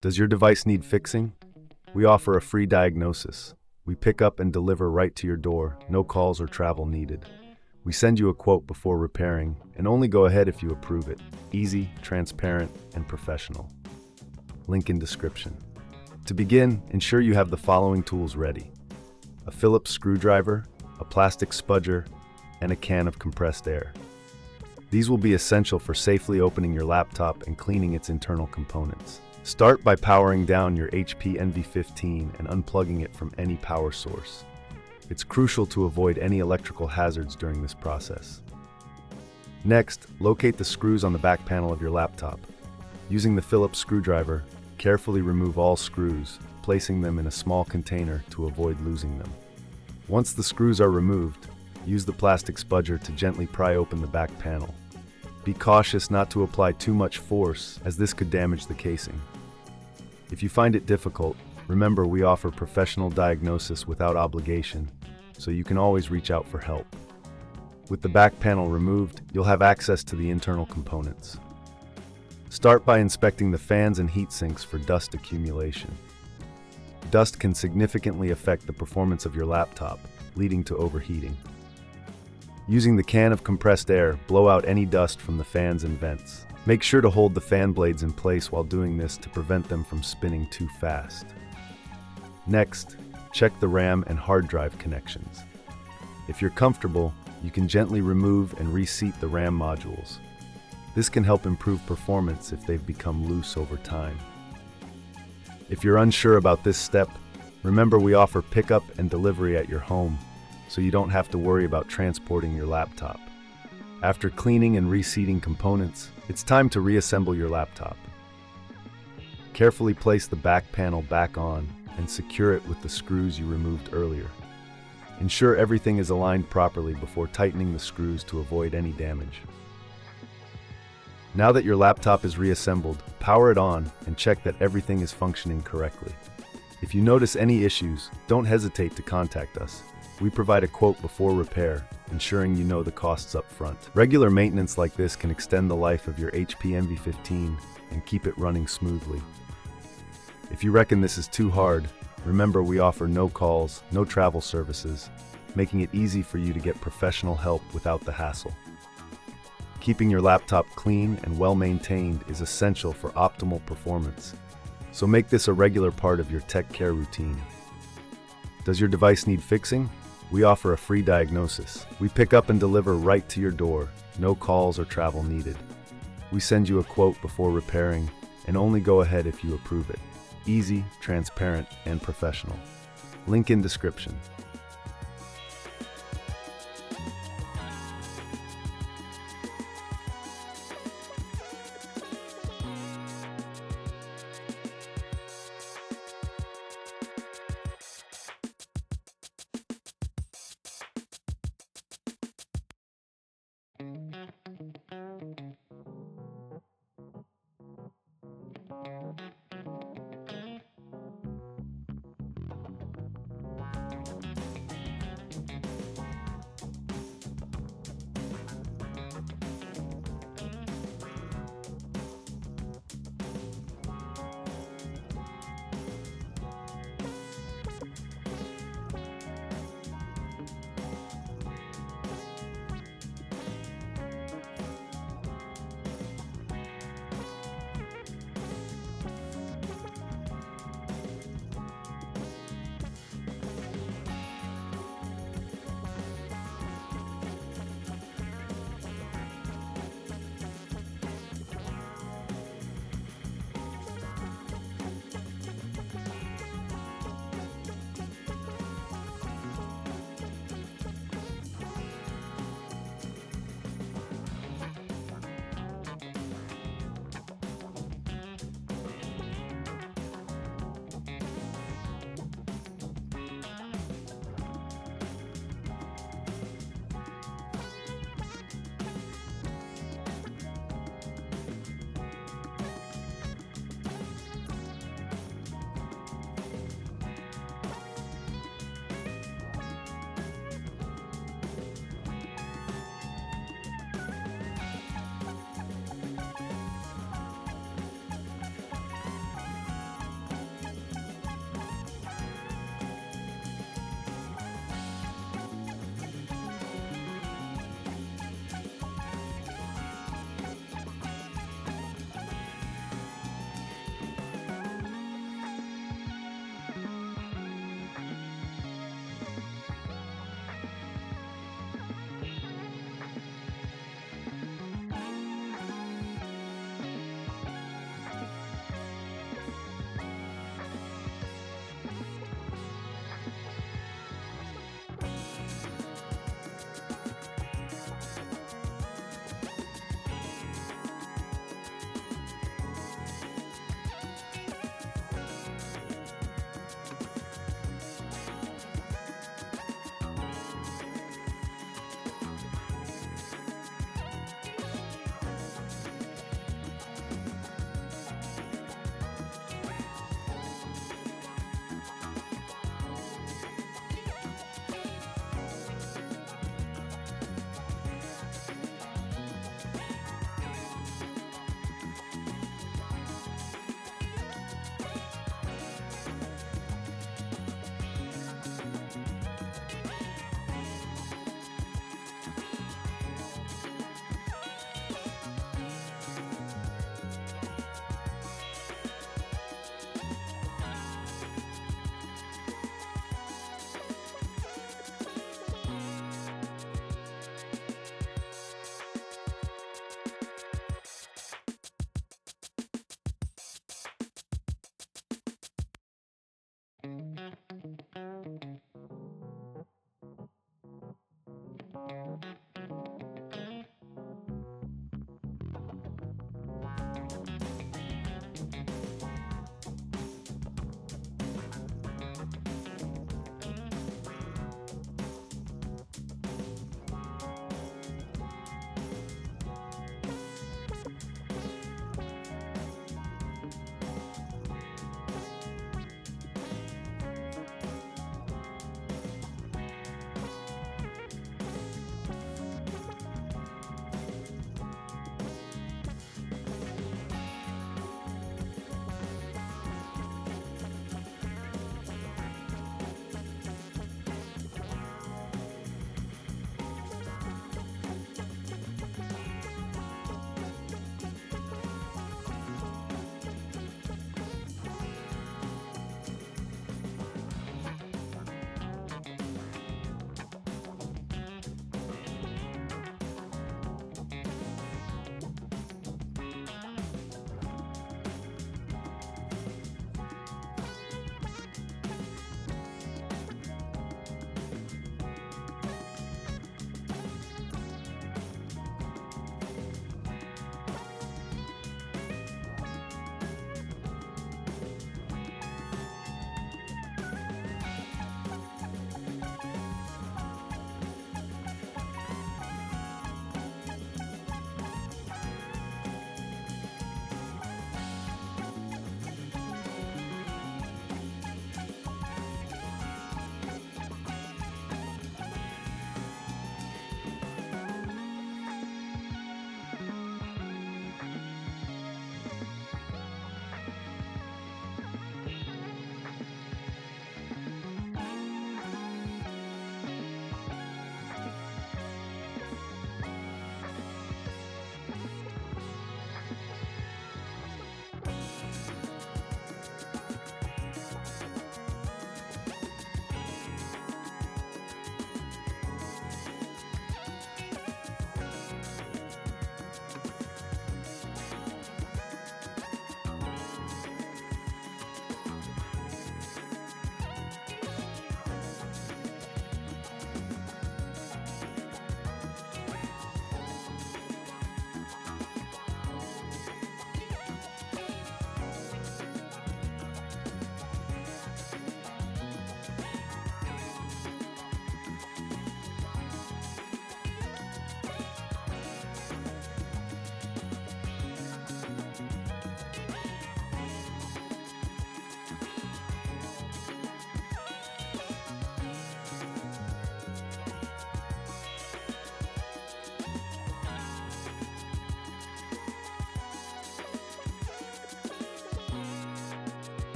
Does your device need fixing? We offer a free diagnosis. We pick up and deliver right to your door, no calls or travel needed. We send you a quote before repairing, and only go ahead if you approve it. Easy, transparent, and professional. Link in description. To begin, ensure you have the following tools ready: a Phillips screwdriver, a plastic spudger, and a can of compressed air. These will be essential for safely opening your laptop and cleaning its internal components. Start by powering down your HP NV15 and unplugging it from any power source. It's crucial to avoid any electrical hazards during this process. Next, locate the screws on the back panel of your laptop. Using the Phillips screwdriver, carefully remove all screws, placing them in a small container to avoid losing them. Once the screws are removed, use the plastic spudger to gently pry open the back panel. Be cautious not to apply too much force, as this could damage the casing. If you find it difficult, remember we offer professional diagnosis without obligation, so you can always reach out for help. With the back panel removed, you'll have access to the internal components. Start by inspecting the fans and heat sinks for dust accumulation. Dust can significantly affect the performance of your laptop, leading to overheating. Using the can of compressed air, blow out any dust from the fans and vents. Make sure to hold the fan blades in place while doing this to prevent them from spinning too fast. Next, check the RAM and hard drive connections. If you're comfortable, you can gently remove and reseat the RAM modules. This can help improve performance if they've become loose over time. If you're unsure about this step, remember we offer pickup and delivery at your home, so you don't have to worry about transporting your laptop. After cleaning and reseating components, it's time to reassemble your laptop. Carefully place the back panel back on and secure it with the screws you removed earlier. Ensure everything is aligned properly before tightening the screws to avoid any damage. Now that your laptop is reassembled, power it on and check that everything is functioning correctly. If you notice any issues, don't hesitate to contact us. We provide a quote before repair, ensuring you know the costs up front. Regular maintenance like this can extend the life of your HP NV15 and keep it running smoothly. If you reckon this is too hard, remember we offer no calls, no travel services, making it easy for you to get professional help without the hassle. Keeping your laptop clean and well-maintained is essential for optimal performance, so make this a regular part of your tech care routine. Does your device need fixing? We offer a free diagnosis. We pick up and deliver right to your door, no calls or travel needed. We send you a quote before repairing, and only go ahead if you approve it. Easy, transparent, and professional. Link in description.